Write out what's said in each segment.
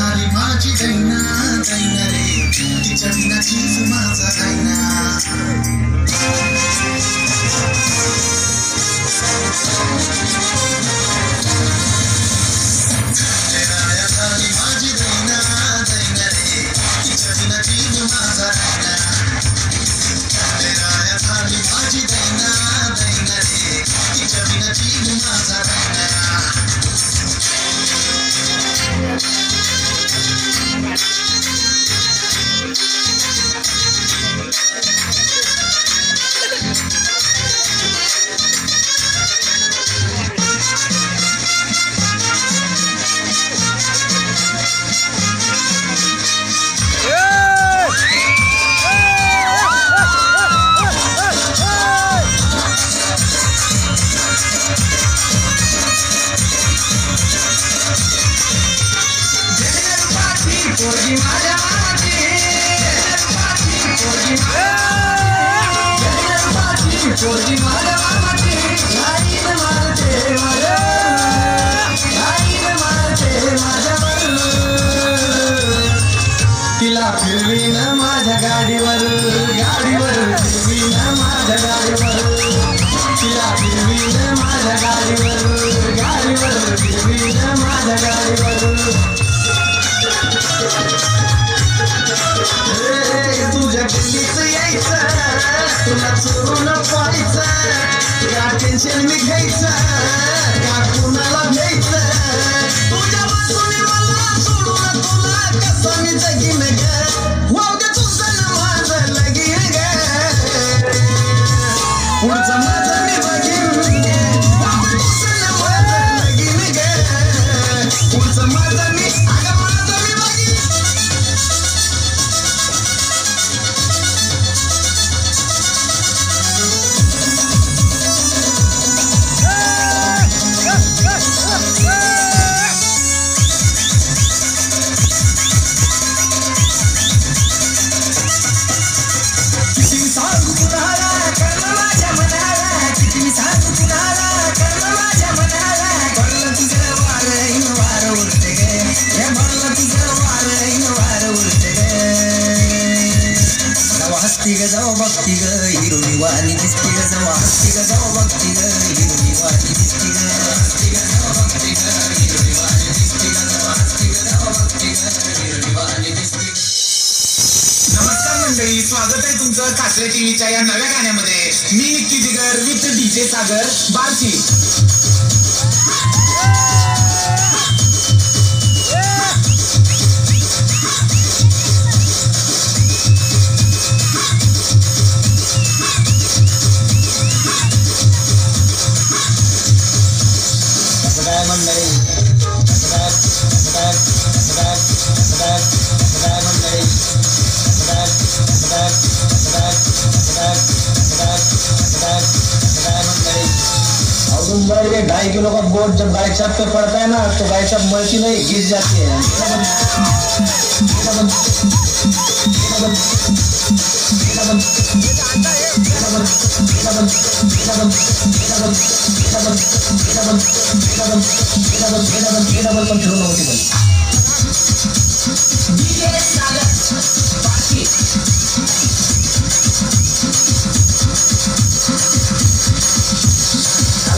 झाली माझी दैना दैना रे तिच्या विना जीव माझा दैना झाली माझी दैना दैना रे तिच्या विना जीव माझा दैना झाली माझी दैना दैना रे तिच्या विना जीव माझा दैना पोरगी माझ्या मामाची पोरगी माझ्या मामाची लाईन मारते माझ्या तिला फिरवीन माझ्या गाडीवर फिरवीन माझ्या गाडीवर तिला फिरवीन माझ्या गाडीवर फिरवीन माझ्या गाडीवर तुझ्या गल्लीच यायचं तुला चोरून पाहायचं या टेन्शन मी घ्यायचं या कुणाला घ्यायचं तुझ्या बाजूने मला सोडून तुला कसं मी जगीन ग वाव ग तुझं ना माझं लगीन ग पुढचं माझं मी बघीन वाव ग तुझं ना माझं लगीन ग पुढचं माझं मी अगं माझं मी बघीन जाऊ बघती ग हिरोनी वाणी दिसती ग जाऊ हसती ग जाऊ बघती ग हिरोनी वाणी दिसती ग हसती ग जाऊ बघती ग हिरोनी वाणी दिसती ग जाऊ हसती ग जाऊ बघती ग हिरोनी वाणी दिसती नमस्कार मंडळी स्वागत आहे तुमचं कासरे टीव्हीच्या या नव्या गाण्यामध्ये मी निक्की जिगर विथ डीजे सागर बार्शी ढाई किलो का बोर्ड जब गाय छत पे पड़ता है ना तो गाय छत मलती नहीं गिर जाती है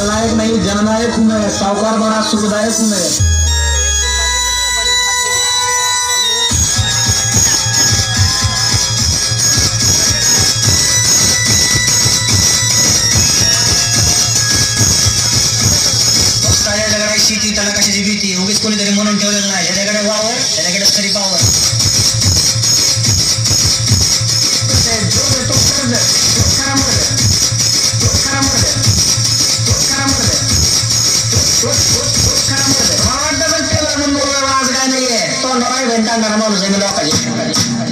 लायक नहीं जननायक हूँ मैं साहूकार बड़ा सुखदायक हूँ मैं शेती त्याला कशाची भीती उगीच कोणीतरी म्हणून ठेवलेलं नाही ज्याच्याकडे वावर त्याच्याकडे खरी पावर माणूस आहे मी लोकांची